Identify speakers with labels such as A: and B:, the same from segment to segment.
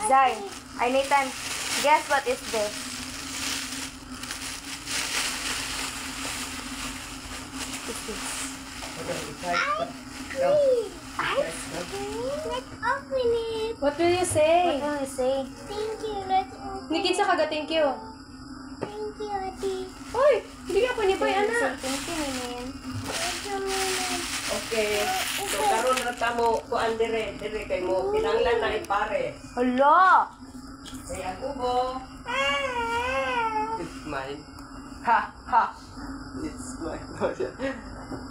A: Zay. Ay, Nathan. Guess what is this? What's this?
B: Ice cream. Let's open it.
C: What will you say?
A: What will you say?
B: Thank you. Let's open
C: Nikit sa kaga, thank you.
B: Thank you, Ate.
C: Hoy, hindi ka pa niya pa,
A: Say
C: anak.
A: thank you, Ninin.
B: Wait a minute.
D: Okay. So, karon na tamo kuan dire kay mo kinanglan na ipare.
A: Hala!
D: Kay ako bo. It's mine. Ha ha. It's mine.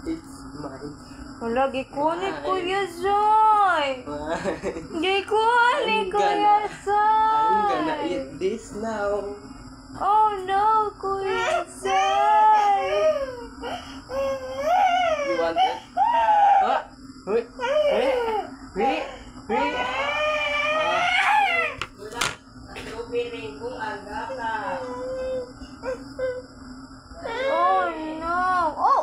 D: It's mine.
A: Hala, gikunin Kuya Zay.
D: Mine.
A: Gikunin Kuya
D: I'm gonna
A: Zay.
D: eat this now.
A: Oh no, Kuya Zay.
D: You want it? Ah! Wait! Wait! Wait! Wala. Ang lupirin ko ang gata.
A: Oh no. Oh!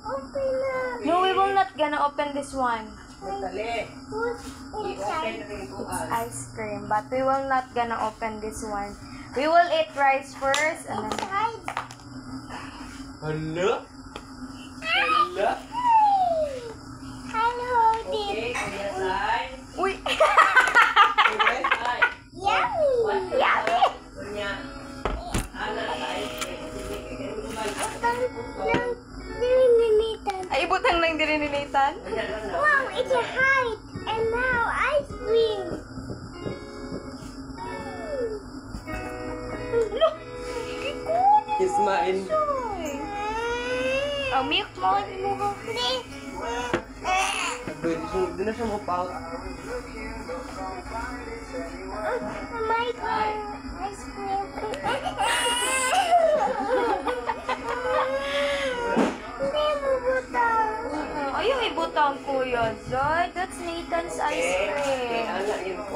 B: Open up.
A: No, we will not gonna open this one.
D: Madali.
B: Who's
D: I-open
B: inside?
D: rin ko
A: It's
D: ang.
A: ice cream, but we will not gonna open this one. We will eat rice first, and then
B: Inside.
D: Hala? Hala?
B: I'll hold it.
D: Okay, Kuya Sai.
A: uy.
D: Kuya Sai.
B: Yummy.
D: What the
B: Yummy.
D: hell? Kunya. Ana sa ice cream. Sige, kaya mo ba?
A: Ay, ibutang lang din ni Nathan.
B: Wow, it's a height. And now ice cream.
A: Look! Gikunin
D: It's mine.
A: Oh, milk mo.
D: Di na siya mapaut.
B: My God. Ice cream. Hindi mo butang.
A: Ayaw ibutang Kuya Zay. That's Nathan's ice
D: Eh,
A: cream.
D: ana yun ko.